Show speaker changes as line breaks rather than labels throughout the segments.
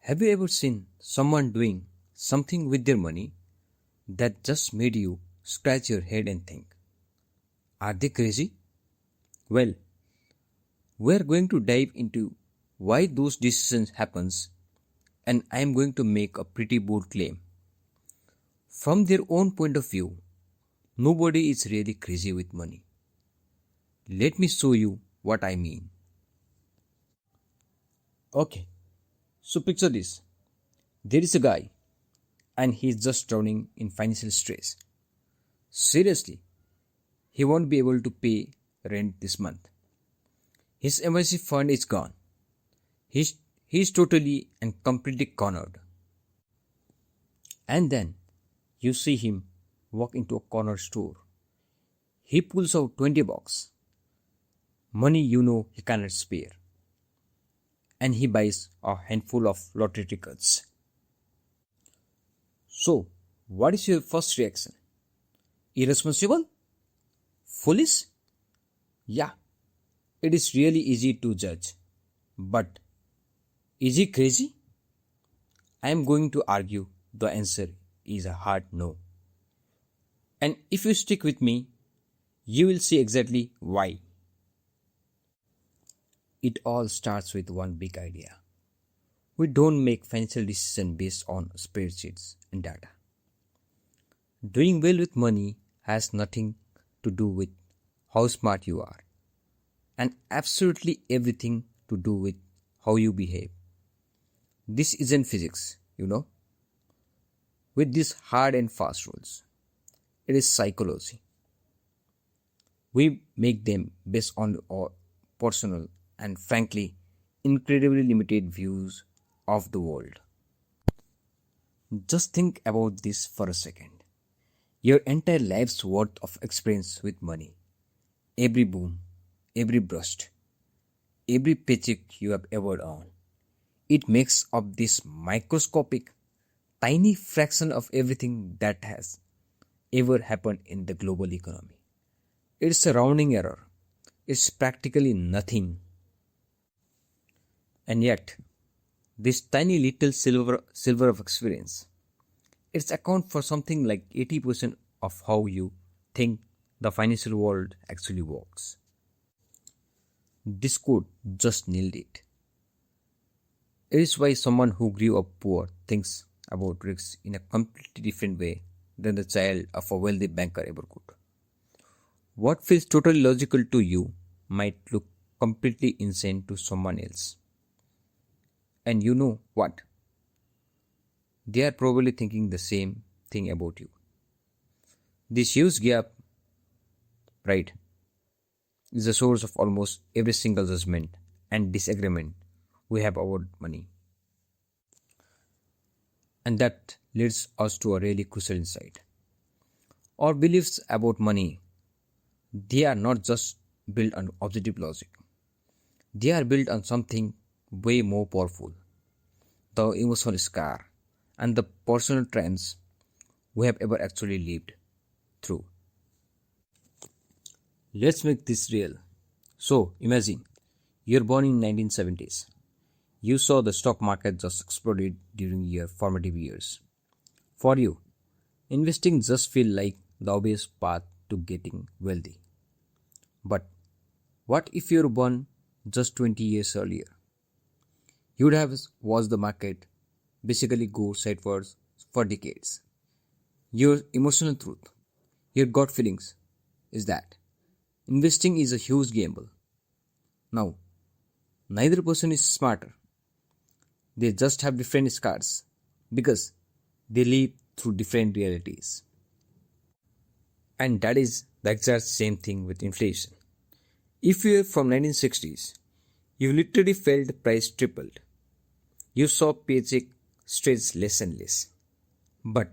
Have you ever seen someone doing something with their money that just made you scratch your head and think, are they crazy? Well, we're going to dive into why those decisions happens, and I am going to make a pretty bold claim. From their own point of view, nobody is really crazy with money. Let me show you what I mean. Okay, so picture this. There is a guy and he is just drowning in financial stress. Seriously, he won't be able to pay rent this month. His emergency fund is gone. He's totally and completely cornered. And then you see him walk into a corner store. He pulls out 20 bucks, money you know he cannot spare, and he buys a handful of lottery tickets. So, what is your first reaction? Irresponsible? Foolish? Yeah, it is really easy to judge. But is he crazy? I am going to argue the answer is a hard no. And if you stick with me, you will see exactly why. It all starts with one big idea. We don't make financial decisions based on spreadsheets and data. Doing well with money has nothing to do with how smart you are, and absolutely everything to do with how you behave. This isn't physics, with these hard and fast rules. It is psychology. We make them based on our personal and frankly incredibly limited views of the world. Just think about this for a second. Your entire life's worth of experience with money, every boom, every burst, every paycheck you have ever earned, it makes up this microscopic, tiny fraction of everything that has ever happened in the global economy. It's a rounding error. It's practically nothing. And yet, this tiny little silver of experience, it's account for something like 80% of how you think the financial world actually works. This quote just nailed it. It is why someone who grew up poor thinks about risks in a completely different way than the child of a wealthy banker ever could. What feels totally logical to you might look completely insane to someone else. And you know what? They are probably thinking the same thing about you. This huge gap, right, is the source of almost every single judgment and disagreement we have about money. And that leads us to a really crucial insight. Our beliefs about money, they are not just built on objective logic. They are built on something way more powerful, the emotional scar and the personal trends we have ever actually lived through. Let's make this real. So imagine you're born in 1970s. You saw the stock market just exploded during your formative years. For you, investing just feel like the obvious path to getting wealthy. But what if you were born just 20 years earlier? You would have watched the market basically go sideways for decades. Your emotional truth, your gut feelings is that investing is a huge gamble. Now, neither person is smarter. They just have different scars because they live through different realities. And that is the exact same thing with inflation. If you are from 1960s, you literally felt the price tripled. You saw paycheck stretch less and less. But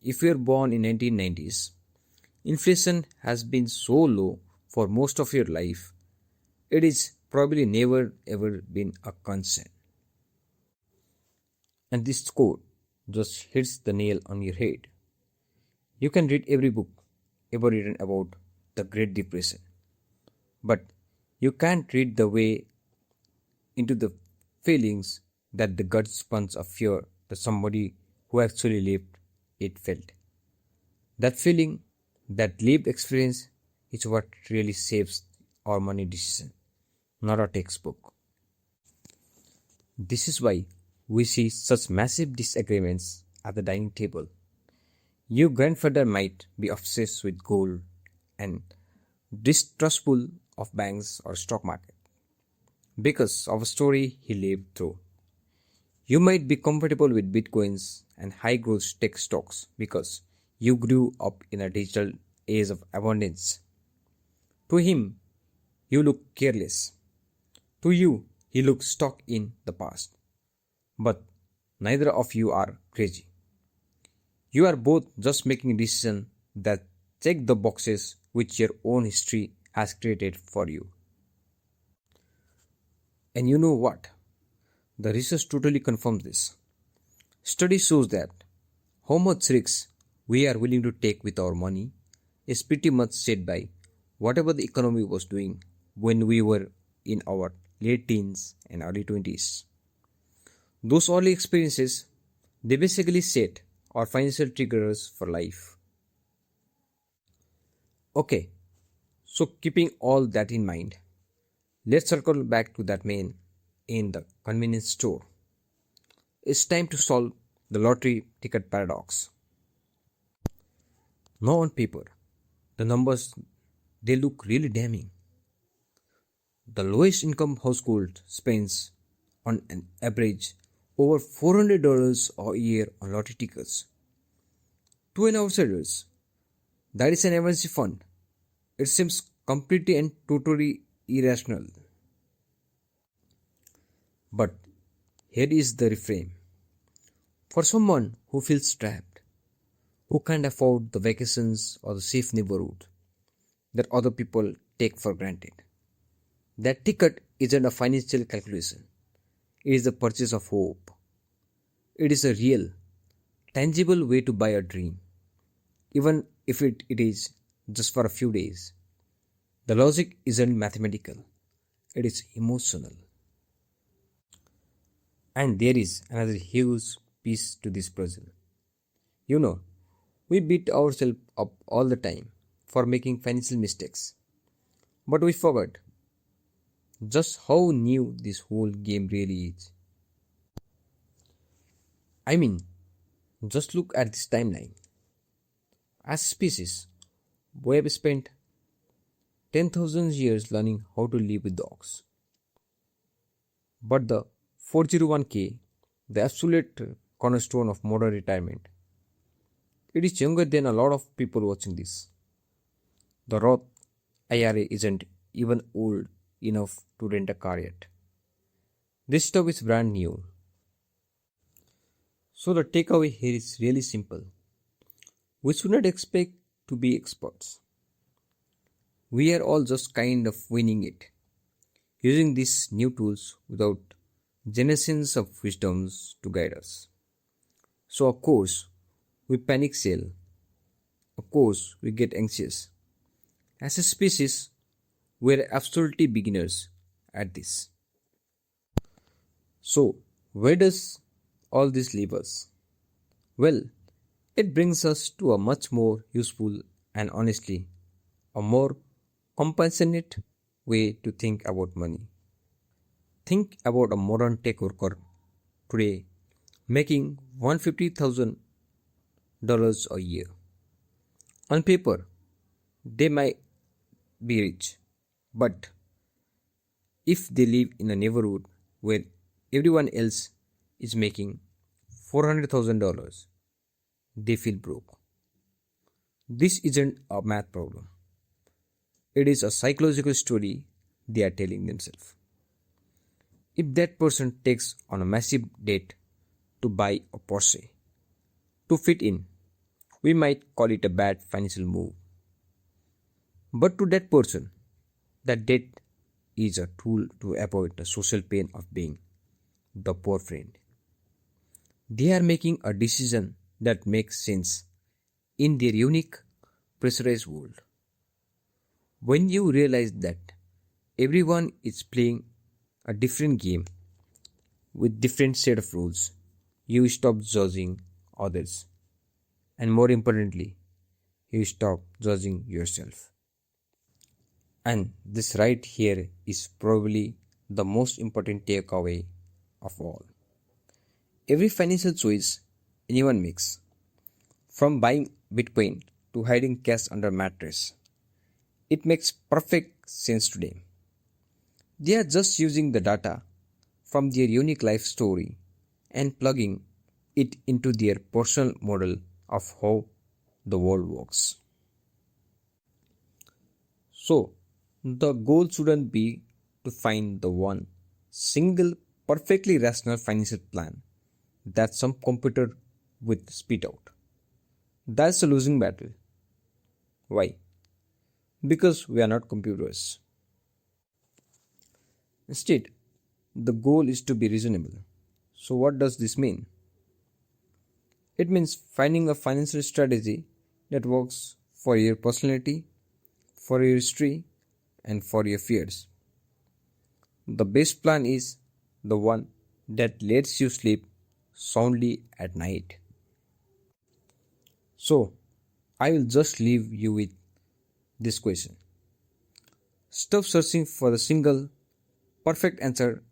if you are born in 1990s, inflation has been so low for most of your life, it is probably never ever been a concern. And this quote just hits the nail on your head. You can read every book ever written about the Great Depression, but you can't read the way into the feelings that the gut punch of fear that somebody who actually lived it felt. That feeling, that lived experience is what really saves our money decision, not a textbook. This is why we see such massive disagreements at the dining table. Your grandfather might be obsessed with gold and distrustful of banks or stock market because of a story he lived through. You might be comfortable with bitcoins and high growth tech stocks because you grew up in a digital age of abundance. To him, you look careless. To you, he looks stuck in the past. But neither of you are crazy. You are both just making decisions that check the boxes which your own history has created for you. And you know what? The research totally confirms this. Study shows that how much risks we are willing to take with our money is pretty much set by whatever the economy was doing when we were in our late teens and early 20s. Those early experiences, they basically set our financial triggers for life. Okay, so keeping all that in mind, let's circle back to that man in the convenience store. It's time to solve the lottery ticket paradox. Now on paper, the numbers they look really damning. The lowest income household spends on an average over $400 a year on lottery tickets. To an outsider, that is an emergency fund. It seems completely and totally irrational. But here is the reframe. For someone who feels trapped, who can't afford the vacations or the safe neighborhood that other people take for granted, that ticket isn't a financial calculation. It is the purchase of hope. It is a real, tangible way to buy a dream, even if it is just for a few days. The logic isn't mathematical, it is emotional. And there is another huge piece to this puzzle. You know, we beat ourselves up all the time for making financial mistakes. But we forgot just how new this whole game really is. I mean, just look at this timeline. As a species, we have spent 10,000 years learning how to live with dogs. But the 401k, the absolute cornerstone of modern retirement, it is younger than a lot of people watching this. The Roth IRA isn't even old enough to rent a car yet. This stuff is brand new. So the takeaway here is really simple. We should not expect to be experts. We are all just kind of winging it, using these new tools without generations of wisdoms to guide us. So of course, we panic sell. Of course, we get anxious. As a species, we are absolutely beginners at this. So, where does all this leave us? Well, it brings us to a much more useful and honestly, a more compassionate way to think about money. Think about a modern tech worker today making $150,000 a year. On paper, they might be rich, but if they live in a neighborhood where everyone else is making $400,000, they feel broke. This isn't a math problem. It is a psychological story they are telling themselves. If that person takes on a massive debt to buy a Porsche, to fit in, we might call it a bad financial move. But to that person, that debt is a tool to avoid the social pain of being the poor friend. They are making a decision that makes sense in their unique, pressurized world. When you realize that everyone is playing a different game, with different set of rules, you stop judging others, and more importantly, you stop judging yourself. And this right here is probably the most important takeaway of all. Every financial choice anyone makes, from buying Bitcoin to hiding cash under mattress, it makes perfect sense to them. They are just using the data from their unique life story and plugging it into their personal model of how the world works. So, the goal shouldn't be to find the one single perfectly rational financial plan that some computer would spit out. That's a losing battle. Why? Because we are not computers. Instead, the goal is to be reasonable. So, what does this mean? It means finding a financial strategy that works for your personality, for your history, and for your fears. The best plan is the one that lets you sleep soundly at night. So, I will just leave you with this question. Stop searching for the single perfect answer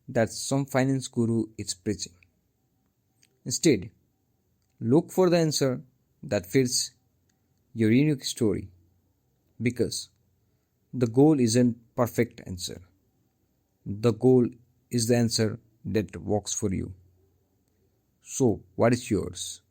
that some finance guru is preaching. Instead, look for the answer that fits your unique story, because the goal isn't perfect answer. The goal is the answer that works for you. So, what is yours?